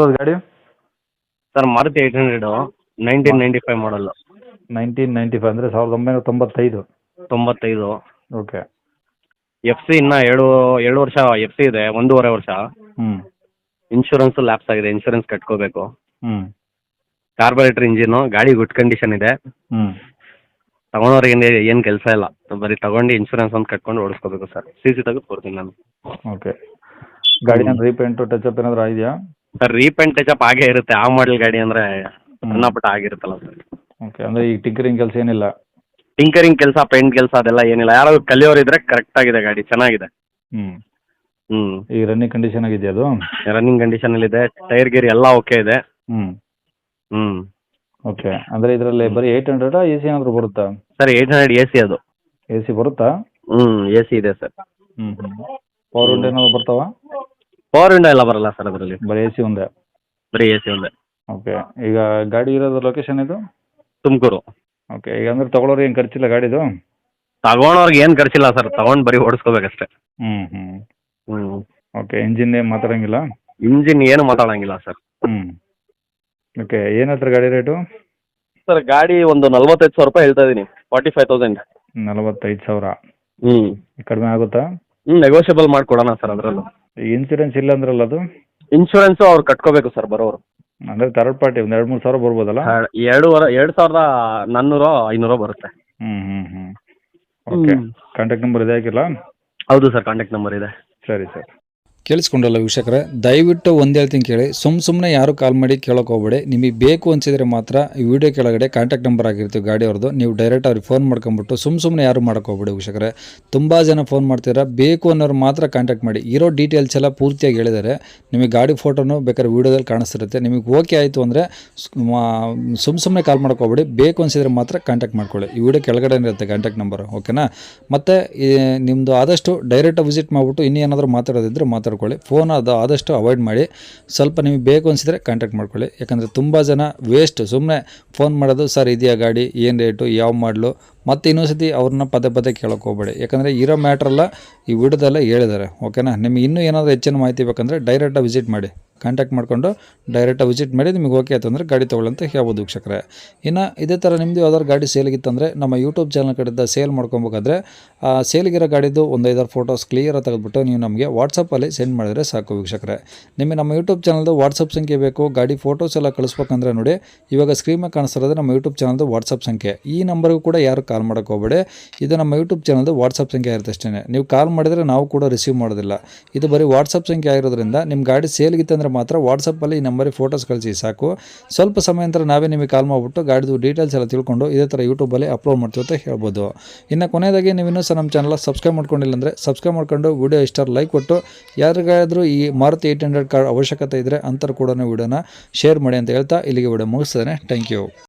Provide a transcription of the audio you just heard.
ಯಾವ್ದು ಗಾಡಿ? ಸರ್ ಮಾರುತಿ 800 1995 ಮಾಡಲ್ಲು. 1995 ಅಂದರೆ 1995. 95. ಓಕೆ. ಎಫ್ ಸಿ ಇನ್ನೂ ಏಳು ವರ್ಷ ಎಫ್ ಸಿ ಇದೆ, 1.5 ವರ್ಷ. ಹ್ಞೂ ಇನ್ಶೂರೆನ್ಸು ಲ್ಯಾಪ್ಸ್ ಆಗಿದೆ, ಇನ್ಶೂರೆನ್ಸ್ ಕಟ್ಕೋಬೇಕು. ಹ್ಞೂ ಕಾರ್ಬೋರೇಟರ್ ಇಂಜಿನು, ಗಾಡಿ ಗುಡ್ ಕಂಡೀಷನ್ ಇದೆ. ಹ್ಞೂ ತಗೊಳೋರಿಗೆ ಏನು ಕೆಲಸ ಇಲ್ಲ, ಬರೀ ತಗೊಂಡು ಇನ್ಶೂರೆನ್ಸ್ ಒಂದು ಕಟ್ಕೊಂಡು ಓಡಿಸ್ಕೋಬೇಕು ಸರ್. ಸಿ ಸಿ ತೆಗೆದು ಕೊಡ್ತೀನಿ ನಾನು. ಓಕೆ. ಗಾಡಿ ಏನು ರೀಪೇಂಟು ಟಚಪ್ ಏನಾದರೂ ಆಗಿದೆಯಾ? ಸರ್ ರೀಪೇಂಟ್ ಟಚಪ್ ಆಗೇ ಇರುತ್ತೆ, ಆ ಮಾಡಲ್ ಗಾಡಿ ಅಂದರೆ ಸಣ್ಣಪುಟ್ಟ ಆಗಿರುತ್ತಲ್ಲ ಸರ್. ಓಕೆ. ಅಂದರೆ ಈಗ ಟಿಂಕರಿಂಗ್ ಕೆಲಸ ಏನಿಲ್ಲ? ಟಿಂಕರಿಂಗ್ ಕೆಲಸ, ಪೇಂಟ್ ಕೆಲಸ ಅದೆಲ್ಲ ಏನಿಲ್ಲ. ಯಾರೋ ಕಲಿಯೋರು ಇದ್ರೆ ಕರೆಕ್ಟ್ ಆಗಿದೆ ಗಾಡಿ, ಚೆನ್ನಾಗಿದೆ. ಹ್ಞೂ. ಹ್ಞೂ ಈ ರನ್ನಿಂಗ್ ಕಂಡೀಷನ್ ಆಗಿದೆಯಾ ಅದು? ರನ್ನಿಂಗ್ ಕಂಡೀಷನಲ್ಲಿದೆ, ಟೈರ್ ಗೀರ್ ಎಲ್ಲ ಓಕೆ ಇದೆ. ಹ್ಞೂ. ಹ್ಞೂ ಓಕೆ. ಅಂದರೆ ಇದರಲ್ಲಿ ಬರೀ 800 ಎ ಸಿ ಏನಾದರೂ ಬರುತ್ತಾ? ಸರ್ 800 ಎ ಸಿ ಅದು. ಎ ಸಿ ಬರುತ್ತಾ? ಹ್ಞೂ ಎ ಸಿ ಇದೆ ಸರ್. ಹ್ಞೂ ಹ್ಞೂ. ಪವರ್ ವಿಂಡೋ ಏನಾದರೂ ಬರ್ತಾವಾ? ಪವರ್ ವಿಂಡೋ ಎಲ್ಲ ಬರಲ್ಲ ಸರ್ ಅದರಲ್ಲಿ, ಬರೀ ಎ ಸಿ ಒಂದೇ? ಬರೀ ಎ ಸಿ ಒಂದೇ. ಓಕೆ. ಈಗ ಗಾಡಿ ಇರೋದು ಲೊಕೇಶನ್ ಇದು? ತುಮಕೂರು. ಓಕೆ. ಈಗ ಅಂದರೆ ತೊಗೊಳೋರು ಏನು ಖರ್ಚಿಲ್ಲ ಗಾಡಿದು? ತಗೊಂಡವ್ರಿಗೆ ಏನು ಖರ್ಚಿಲ್ಲ ಸರ್, ತಗೊಂಡು ಬರೀ ಓಡಿಸ್ಕೋಬೇಕಷ್ಟೇ. ಹ್ಞೂ ಹ್ಞೂ. ಹ್ಞೂ ಓಕೆ. ಇಂಜಿನ್ ಏನು ಮಾತಾಡೋಂಗಿಲ್ಲ? ಇಂಜಿನ್ ಏನು ಮಾತಾಡೋಂಗಿಲ್ಲ ಸರ್. ಹ್ಞೂ. ಓಕೆ. ಏನು ಹೇಳ್ತಾರೆ ಗಾಡಿ ರೇಟು? ಸರ್ ಗಾಡಿ ಒಂದು 45,000 ರೂಪಾಯಿ ಹೇಳ್ತಾ ಇದ್ದೀನಿ, 45,000. 45,000. ಹ್ಞೂ ಕಡಿಮೆ ಆಗುತ್ತಾ? ನೆಗೋಷಿಯಬಲ್ ಮಾಡಿಕೊಡೋಣ ಸರ್ ಅದರಲ್ಲೂ. ಈಗ ಇನ್ಸೂರೆನ್ಸ್ ಇಲ್ಲ ಅಂದ್ರಲ್ಲ ಅದು? ಇನ್ಶೂರೆನ್ಸು ಅವ್ರು ಕಟ್ಕೋಬೇಕು ಸರ್ ಬರೋರು. ಅಂದರೆ ಥರ್ಡ್ ಪಾರ್ಟಿ ಒಂದು 2-3 ಸಾವಿರ ಬರ್ಬೋದಲ್ಲ? 2,400-500 ಬರುತ್ತೆ. ಹ್ಞೂ ಹ್ಞೂ ಹ್ಞೂ. ಓಕೆ. ಕಾಂಟ್ಯಾಕ್ಟ್ ನಂಬರ್ ಇದೆ ಹಾಕಿಲ್ಲ? ಹೌದು ಸರ್, ಕಾಂಟ್ಯಾಕ್ಟ್ ನಂಬರ್ ಇದೆ. ಸರಿ ಸರ್. ಕೇಳಿಸ್ಕೊಂಡಲ್ಲ ವೀಕ್ಷಕರೇ, ದಯವಿಟ್ಟು ಒಂದು ಹೇಳ್ತೀನಿ ಕೇಳಿ, ಸುಮ್ಮನೆ ಯಾರು ಕಾಲ್ ಮಾಡಿ ಕೇಳೋಕೆ ಹೋಗ್ಬೇಡಿ. ನಿಮಗೆ ಬೇಕು ಅನಿಸಿದರೆ ಮಾತ್ರ ಈ ವಿಡಿಯೋ ಕೆಳಗಡೆ ಕಾಂಟ್ಯಾಕ್ಟ್ ನಂಬರ್ ಆಗಿರ್ತೀವಿ ಗಾಡಿಯವ್ರದ್ದು, ನೀವು ಡೈರೆಕ್ಟ್ ಅವ್ರಿಗೆ ಫೋನ್ ಮಾಡ್ಕೊಂಬಿಟ್ಟು ಸುಮ್ಮನೆ ಯಾರು ಮಾಡೋಕೆ ಹೋಗ್ಬೇಡಿ ವೀಕ್ಷಕರೇ. ತುಂಬ ಜನ ಫೋನ್ ಮಾಡ್ತೀರಾ, ಬೇಕು ಅನ್ನೋರು ಮಾತ್ರ ಕಾಂಟ್ಯಾಕ್ಟ್ ಮಾಡಿ. ಇರೋ ಡೀಟೇಲ್ಸ್ ಎಲ್ಲ ಪೂರ್ತಿಯಾಗಿ ಹೇಳಿದ್ದಾರೆ. ನಿಮಗೆ ಗಾಡಿ ಫೋಟೋನು ಬೇಕಾದ್ರೆ ವೀಡಿಯೋದಲ್ಲಿ ಕಾಣಿಸ್ತಿರುತ್ತೆ. ನಿಮಗೆ ಓಕೆ ಆಯಿತು ಅಂದರೆ ಸುಮ್ಮನೆ ಕಾಲ್ ಮಾಡೋಕೆ ಹೋಗ್ಬೇಡಿ, ಬೇಕು ಅನಿಸಿದರೆ ಮಾತ್ರ ಕಾಂಟ್ಯಾಕ್ಟ್ ಮಾಡ್ಕೊಳ್ಳಿ. ಈ ವಿಡಿಯೋ ಕೆಳಗಡೆ ಇರುತ್ತೆ ಕಾಂಟ್ಯಾಕ್ಟ್ ನಂಬರು, ಓಕೆನಾ? ಮತ್ತು ನಿಮ್ಮದು ಆದಷ್ಟು ಡೈರೆಕ್ಟ್ ವಿಸಿಟ್ ಮಾಡಿಬಿಟ್ಟು ಇನ್ನೇನಾದರೂ ಮಾತಾಡೋದಿದ್ದರೆ ಮಾತಾಡ್ಕೊಳ್ಳಿ. ಫೋನ್ ಆದಷ್ಟು ಅವಾಯ್ಡ್ ಮಾಡಿ. ಸ್ವಲ್ಪ ನಿಮಗೆ ಬೇಕು ಅನಿಸಿದರೆ ಕಾಂಟ್ಯಾಕ್ಟ್ ಮಾಡ್ಕೊಳ್ಳಿ. ಯಾಕಂದರೆ ತುಂಬ ಜನ ವೇಸ್ಟ್, ಸುಮ್ಮನೆ ಫೋನ್ ಮಾಡೋದು, ಸರ್ ಇದೆಯಾ ಗಾಡಿ, ಏನು ರೇಟು, ಯಾವ ಮಾಡಲು, ಮತ್ತು ಇನ್ನೊಂದ್ಸತಿ ಅವ್ರನ್ನ ಪದೇ ಕೇಳೋಕೆ ಹೋಗಬೇಡಿ. ಯಾಕಂದರೆ ಇರೋ ಮ್ಯಾಟ್ರೆಲ್ಲ ಈ ವಿಡಿಯೋದಲ್ಲೇ ಹೇಳಿದ್ದಾರೆ, ಓಕೆನಾ? ನಿಮಗೆ ಇನ್ನೂ ಏನಾದರೂ ಹೆಚ್ಚಿನ ಮಾಹಿತಿ ಬೇಕಂದರೆ ಡೈರೆಕ್ಟಾಗಿ ವಿಸಿಟ್ ಮಾಡಿ, ಕಾಂಟ್ಯಾಕ್ಟ್ ಮಾಡಿಕೊಂಡು ಡೈರೆಕ್ಟಾಗಿ ವಿಸಿಟ್ ಮಾಡಿ. ನಿಮಗೆ ಓಕೆ ಆಯಿತು ಅಂದರೆ ಗಾಡಿ ತೊಗೊಳ್ಳಂತ ಹೇಳ್ಬೋದು ವೀಕ್ಷಕರೇ. ಇನ್ನು ಇದೇ ಥರ ನಿಮ್ಮದು ಯಾವ್ದಾದ್ರು ಗಾಡಿ ಸೇಲಿಗಿತ್ತಂದರೆ ನಮ್ಮ ಯೂಟ್ಯೂಬ್ ಚಾನಲ್ ಕಡೆಯಿಂದ ಸೇಲ್ ಮಾಡ್ಕೊಬೇಕಾದ್ರೆ ಸೇಲಿಗಿರೋ ಗಾಡಿದು ಒಂದು 5-6 ಫೋಟೋಸ್ ಕ್ಲಿಯರಾಗಿ ತೆಗೆದುಬಿಟ್ಟು ನೀವು ನಮಗೆ ವಾಟ್ಸಪ್ಪಲ್ಲಿ ಸೆಂಡ್ ಮಾಡಿದರೆ ಸಾಕು ವೀಕ್ಷಕರೇ. ನಿಮಗೆ ನಮ್ಮ ಯೂಟ್ಯೂಬ್ ಚಾನಲ್ದು ವಾಟ್ಸಪ್ ಸಂಖ್ಯೆ ಬೇಕು, ಗಾಡಿ ಫೋಟೋಸ್ ಎಲ್ಲ ಕಳಿಸ್ಬೇಕಂದ್ರೆ ನೋಡಿ, ಇವಾಗ ಸ್ಕ್ರೀನ್ ಮೇಲೆ ಕಾಣಿಸ್ತಿರೋದು ನಮ್ಮ ಯೂಟ್ಯೂಬ್ ಚಾನಲ್ದು ವಾಟ್ಸಪ್ ಸಂಖ್ಯೆ. ಈ ನಂಬರ್ಗೂ ಕೂಡ ಯಾರು ಕಾಲ್ ಮಾಡೋಕ್ಕೆ ಹೋಗಬೇಡಿ, ಇದು ನಮ್ಮ ಯೂಟ್ಯೂಬ್ ಚಾನಲ್ದು ವಾಟ್ಸಪ್ ಸಂಖ್ಯೆ ಇರುತ್ತೆ ಅಷ್ಟೇ. ನೀವು ಕಾಲ್ ಮಾಡಿದರೆ ನಾವು ಕೂಡ ರಿಸೀವ್ ಮಾಡೋದಿಲ್ಲ, ಇದು ಬರೀ ವಾಟ್ಸಪ್ ಸಂಖ್ಯೆ ಆಗಿರೋದ್ರಿಂದ ನಿಮ್ಮ ಗಾಡಿ ಸೇಲ್ಗಿತ್ತಂದರೆ ಮಾತ್ರ ವಾಟ್ಸಪ್ಪಲ್ಲಿ ಈ ನಂಬರಿಗೆ ಫೋಟೋಸ್ ಕಳಿಸಿ ಸಾಕು. ಸ್ವಲ್ಪ ಸಮಯ ನಂತರ ನಾವೇ ನಿಮಗೆ ಕಾಲ್ ಮಾಡಿಬಿಟ್ಟು ಗಾಡಿದು ಡೀಟೇಲ್ಸ್ ಎಲ್ಲ ತಿಳ್ಕೊಂಡು ಇದೇ ಥರ ಯೂಟ್ಯೂಬಲ್ಲಿ ಅಪ್ಲೋಡ್ ಮಾಡ್ತೀವಿ ಅಂತ ಹೇಳ್ಬೋದು. ಇನ್ನು ಕೊನೆಯದಾಗಿ ನೀವು ಇನ್ನೂ ಸಹ ನಮ್ಮ ಚಾನಲ್ ಸಬ್ಸ್ಕ್ರೈಬ್ ಮಾಡ್ಕೊಂಡಿಲ್ಲ ಅಂದರೆ ಸಬ್ಸ್ಕ್ರೈಬ್ ಮಾಡ್ಕೊಂಡು ವಿಡಿಯೋ ಇಷ್ಟ ಲೈಕ್ ಕೊಟ್ಟು, ಯಾರಿಗಾದರೂ ಈ ಮಾರುತಿ 800 ಕಾರ್ ಅವಶ್ಯಕತೆ ಇದ್ದರೆ ಅಂಥವ್ರು ಕೂಡ ವಿಡಿಯೋನ ಶೇರ್ ಮಾಡಿ ಅಂತ ಹೇಳ್ತಾ ಇಲ್ಲಿಗೆ ವಿಡಿಯೋ ಮುಗಿಸ್ತೇನೆ. Thank you.